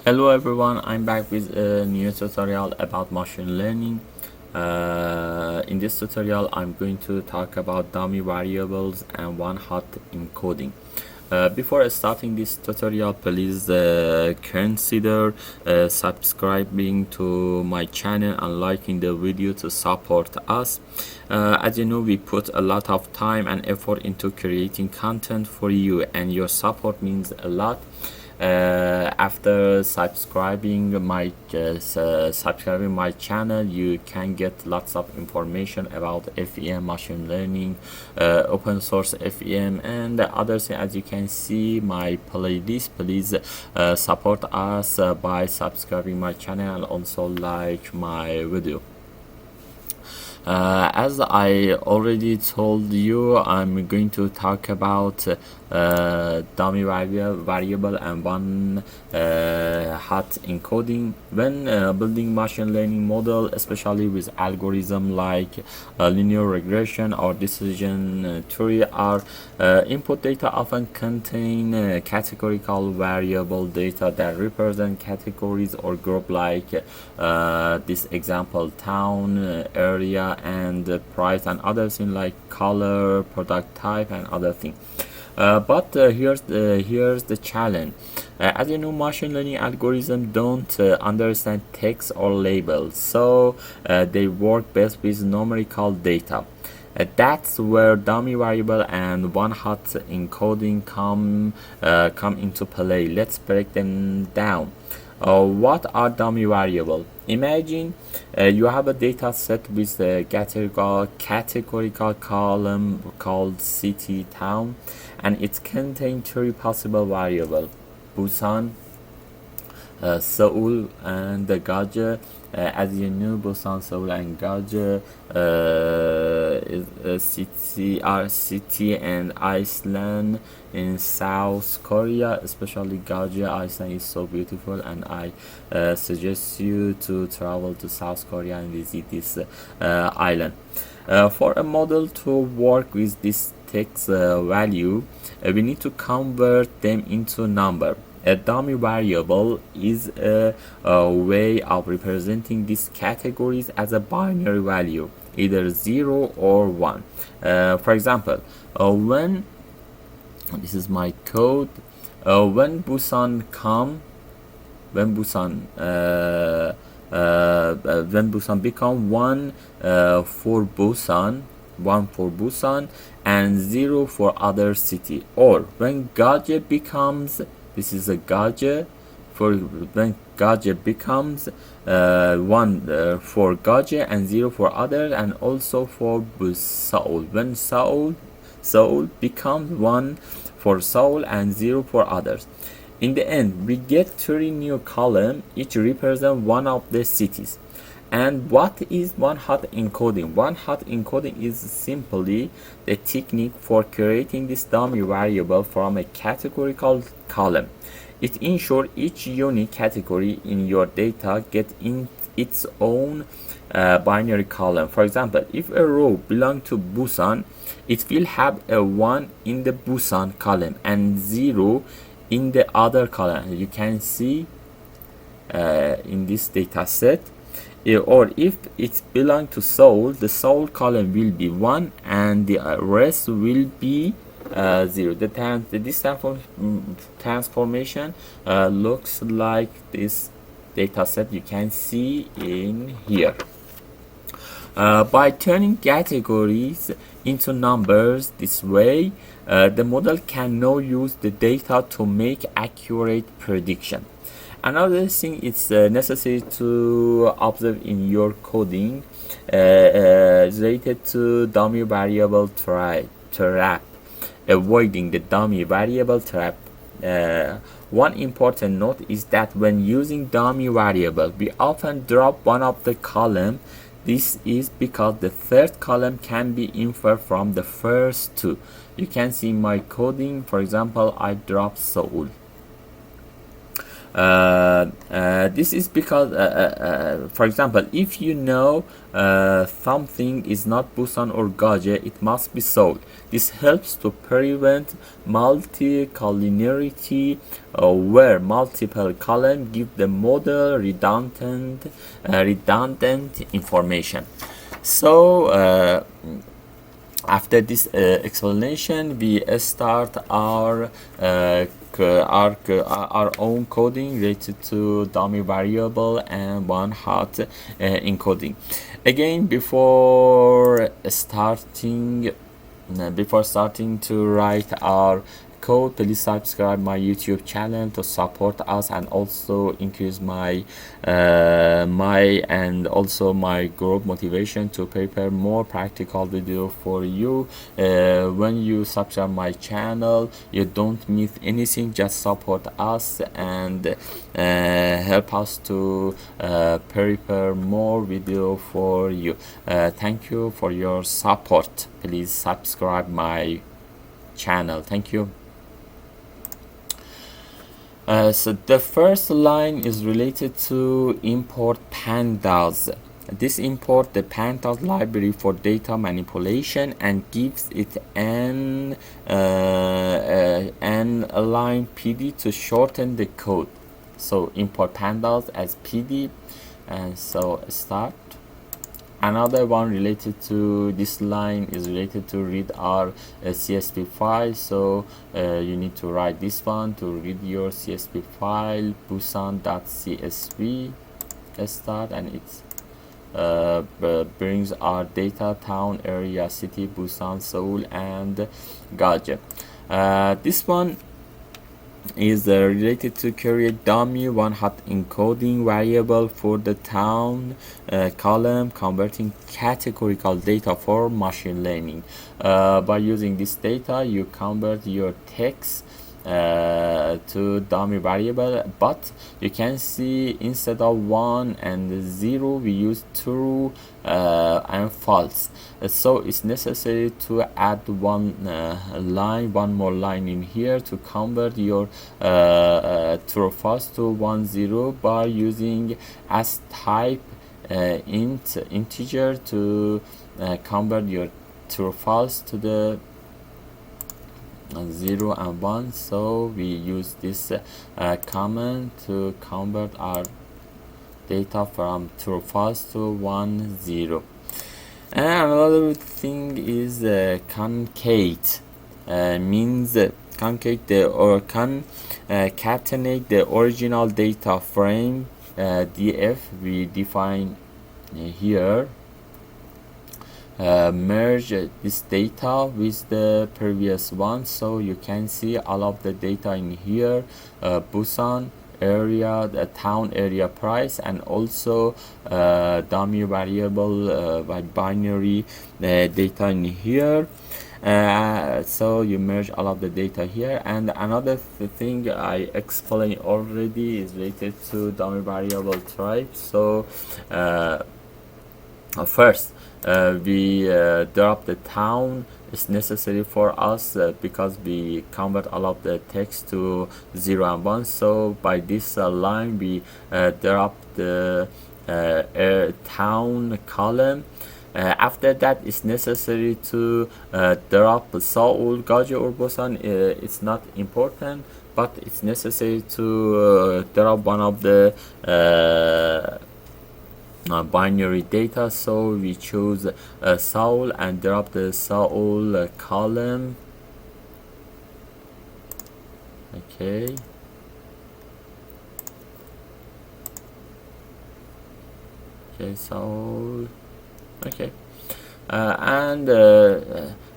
Hello everyone, I'm back with a new tutorial about machine learning. In this tutorial, I'm going to talk about dummy variables and one-hot encoding. Before starting this tutorial, please consider subscribing to my channel and liking the video to support us. As you know, we put a lot of time and effort into creating content for you, and your support means a lot. After subscribing my channel, you can get lots of information about FEM, machine learning, open source FEM, and others. As you can see my playlist, please support us by subscribing my channel and also like my video. As I already told you, I'm going to talk about dummy variable and one hot encoding. When building machine learning model, especially with algorithm like linear regression or decision tree, our input data often contain categorical variable data that represent categories or group, like this example, town, area, and price, and other things like color, product type, and other things. But here's the challenge. As you know, machine learning algorithms don't understand text or labels, so they work best with numerical data. That's where dummy variable and one-hot encoding come into play. Let's break them down. What are dummy variable? Imagine you have a data set with a categorical column called city, town, and it contains three possible variables: Busan, Seoul, and Gaja. As you know, Busan, Seoul, and Gaja is a city and Iceland in South Korea. Especially Gaja Iceland is so beautiful, and I suggest you to travel to South Korea and visit this island. For a model to work with this text value, we need to convert them into number. A dummy variable is a way of representing these categories as a binary value, either 0 or 1. For example, when this is my code, when Busan become 1 for Busan, 1 for Busan, and 0 for other city, or when Gaja becomes, this is a Gaja, for when Gaja becomes 1 for Gaja and 0 for others, and also for Seoul, when Seoul becomes 1 for Seoul and 0 for others. In the end, we get 3 new columns, each represent one of the cities. And what is one-hot encoding? One-hot encoding is simply the technique for creating this dummy variable from a categorical column. It ensures each unique category in your data gets in its own binary column. For example, if a row belongs to Busan, it will have a 1 in the Busan column and 0 in the other column. You can see in this data set. Or if it belongs to Seoul, the Seoul column will be 1 and the rest will be 0. This transformation looks like this data set you can see in here. By turning categories into numbers this way, the model can now use the data to make accurate prediction. Another thing it's necessary to observe in your coding related to dummy variable trap. Avoiding the dummy variable trap. One important note is that when using dummy variable, we often drop one of the column. This is because the third column can be inferred from the first two. You can see my coding. For example, I drop Seoul. This is because, for example, if you know something is not Busan or Gaje, it must be Seoul. This helps to prevent multicollinearity, where multiple columns give the model redundant information. So after this explanation, we start our own coding related to dummy variable and one hot encoding. Again, before starting to write our code, please subscribe my YouTube channel to support us and also increase my my group motivation to prepare more practical video for you. When you subscribe my channel, you don't miss anything. Just support us and help us to prepare more video for you. Thank you for your support. Please subscribe my channel. Thank you. So the first line is related to import pandas. This import the pandas library for data manipulation and gives it an line PD to shorten the code. So import pandas as PD, and so start. Another one related to this line is related to read our CSV file. So you need to write this one to read your CSV file, busan.csv. Start, and it brings our data, town, area, city, Busan, Seoul, and Gaje. This one is related to create dummy one hot encoding variable for the town column, converting categorical data for machine learning. By using this data, you convert your text to dummy variable, but you can see instead of 1 and 0 we use true and false. So it's necessary to add one more line in here to convert your true false to 1 0 by using as type integer to convert your true false to the 0 and 1. So we use this command to convert our data from true false to 1 0. And another thing is concatenate, means concatenate the original data frame df we define here. Merge this data with the previous one, so you can see all of the data in here, Busan area, the town area price, and also dummy variable by binary data in here. So you merge all of the data here. And another thing I explained already is related to dummy variable type. So first we drop the town. It's necessary for us because we convert all of the text to 0 and 1. So by this line we drop the town column. After that, it's necessary to drop Seoul, Gaje, or Busan. It's not important, but it's necessary to drop one of the binary data. So we choose Seoul and drop the Seoul column. Okay. Okay, Seoul. Okay. And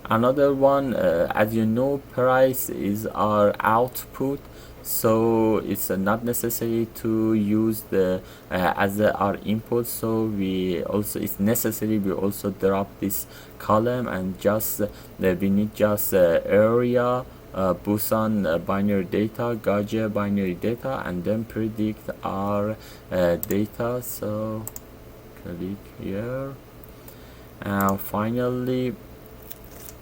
another one, as you know, price is our output, so it's not necessary to use the as our input. So it's necessary we also drop this column and just we need just area, Busan binary data, Gaje binary data, and then predict our data. So click here. Finally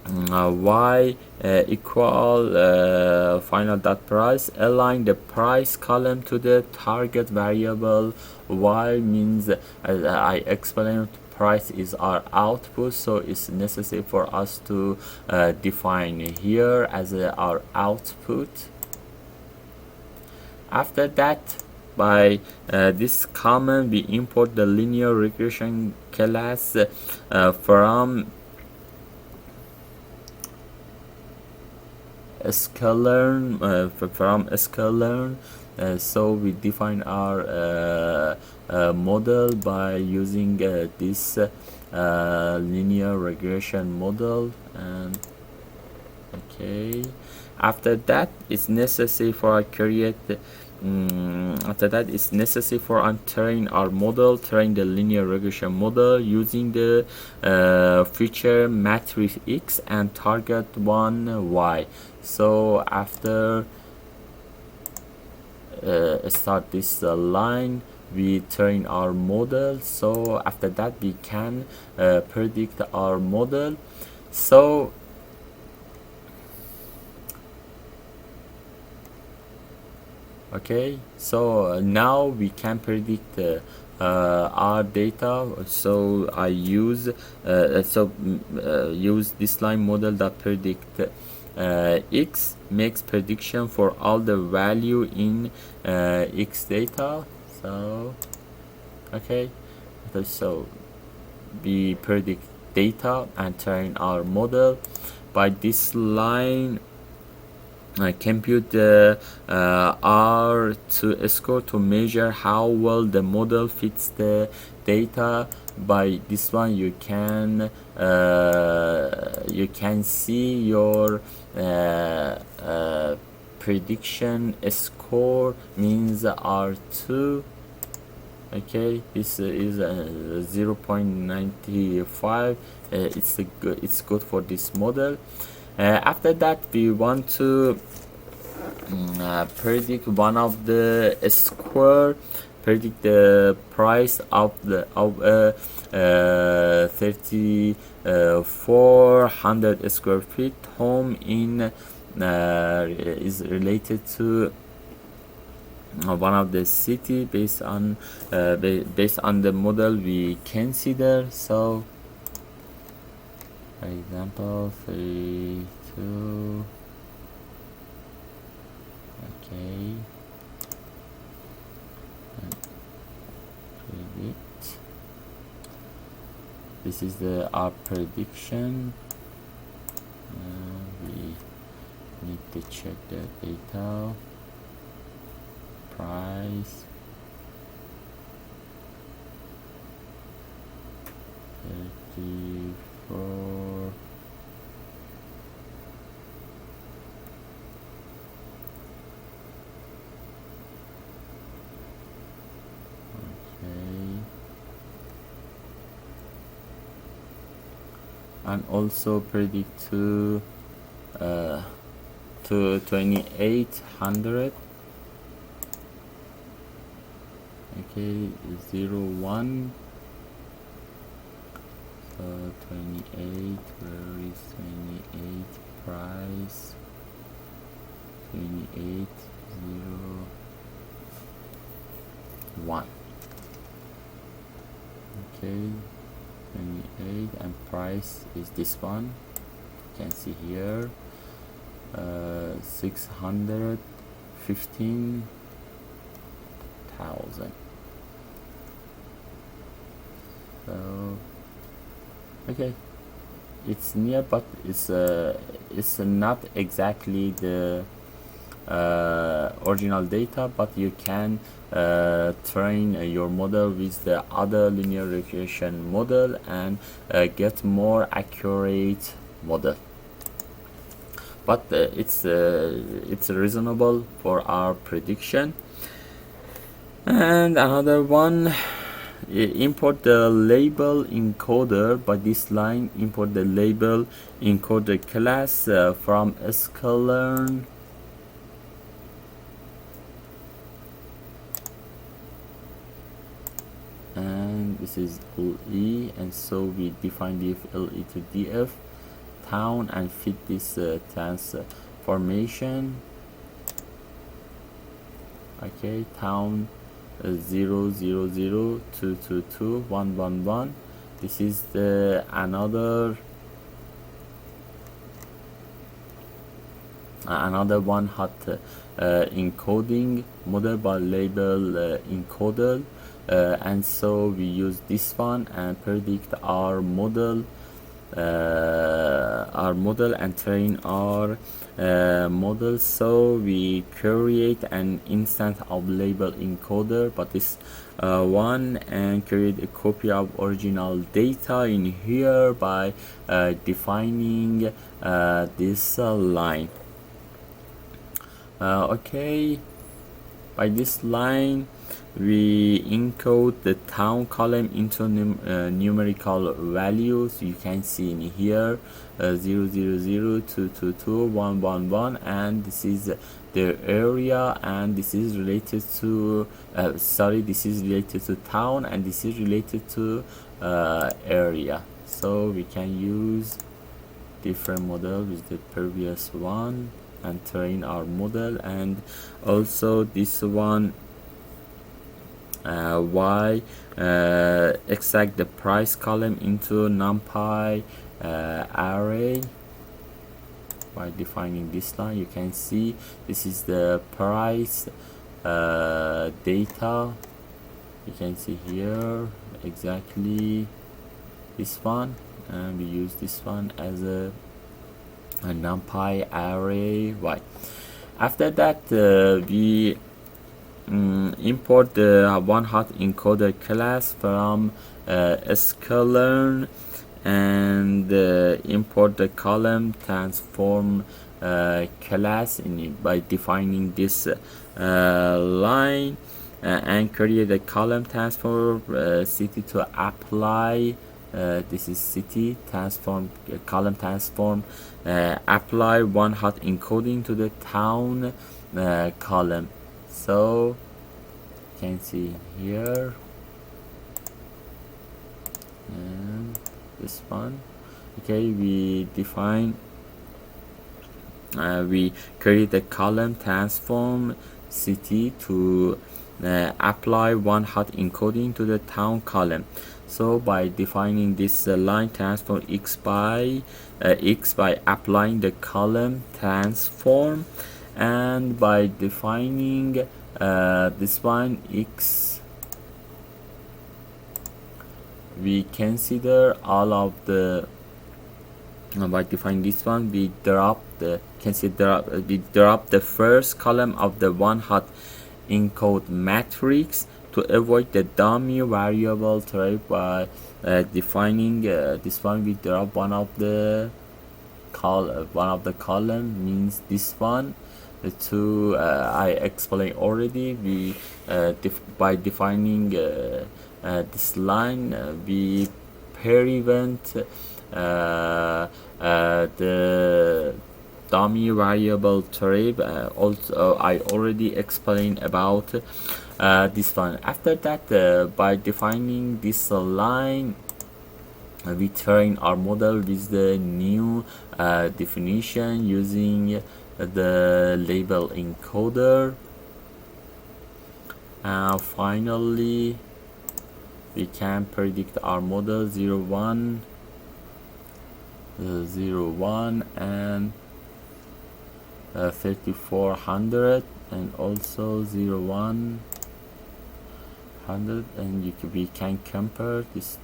y equal final dot price. Align the price column to the target variable. Y means, as I explained, price is our output, so it's necessary for us to define here as our output. After that, by this command, we import the linear regression class from sklearn, so we define our model by using this linear regression model. And okay, after that it's necessary for train our model, train the linear regression model using the feature matrix X and target 1 Y. So after start this line, we train our model. So after that we can predict our model. So okay, so now we can predict our data. So I use use this line model that predict X, makes prediction for all the value in X data. So okay, so we predict data and train our model. By this line, I compute the R2 score to measure how well the model fits the data. By this one, you can see your prediction score means R2. Okay, this is 0.95. It's good for this model. After that, we want to predict one of the square, predict the price of 3,400 square feet home in is related to one of the city based on the model we consider. So for example 32. Okay, and predict. This is our prediction. We need to check the data. Price 34. And also predict to 2800. Okay, 01. So 28, where is 28? Price 28 01. Okay, 28, and price is this one. You can see here 615,000. So okay, it's near, but it's not exactly the original data, but you can train your model with the other linear regression model and get more accurate model. But it's reasonable for our prediction. And another one, import the label encoder. By this line, import the label encoder class from sklearn. And this is LE, and so we define df LE to df. town and fit this transformation. Okay, town 000222111. This is the another one hot encoding model by label encoder, and so we use this one and predict our model and train our model. So we create an instance of label encoder, but this one, and create a copy of original data in here by defining this line. Okay, by this line we encode the town column into numerical values. You can see in here 000222111, and this is the area, and this is related to this is related to town, and this is related to area. So we can use different model with the previous one and train our model. And also this one extract the price column into numpy array by defining this line. You can see this is the price data. You can see here exactly this one, and we use this one as a numpy array. Right, after that we import the one hot encoder class from sklearn, and import the column transform class by defining this line, and create a column transform city to apply. This is city transform column transform apply one hot encoding to the town column. So you can see here, and this one. Okay, we define we create a column transform city to apply one hot encoding to the town column. So by defining this line transform x by applying the column transform, and by defining this one x, we consider all of the by defining this one, we drop the first column of the one hot encode matrix to avoid the dummy variable type. By defining this one, we drop one of the column, means this one. The two I explained already. We by defining this line, we prevent the dummy variable type. Also I already explained about this one. After that, by defining this line, we train our model with the new definition using the label encoder. Finally, we can predict our model 01 and 3400, and also 0100, and we can compare this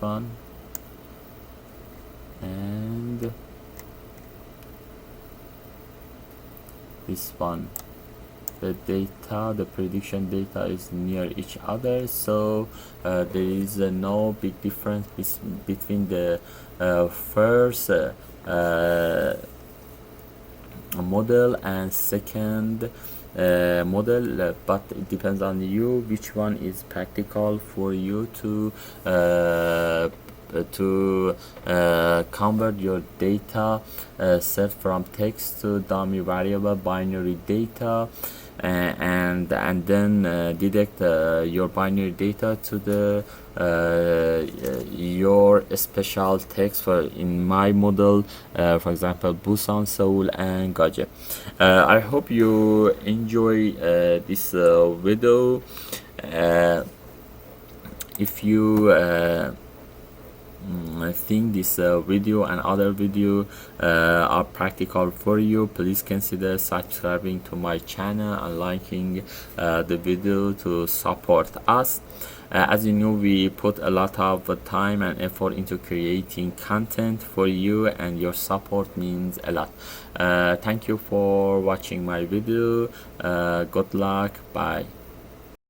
one and this one. The prediction data is near each other, so there is no big difference between the first model and second model, but it depends on you which one is practical for you to convert your data set from text to dummy variable binary data. and then deduct your binary data to the your special text. For in my model, for example, Busan, Seoul, and Gaje. I hope you enjoy this video. If you I think this video and other video are practical for you, please consider subscribing to my channel and liking the video to support us. As you know, we put a lot of time and effort into creating content for you, and your support means a lot. Thank you for watching my video. Good luck. Bye.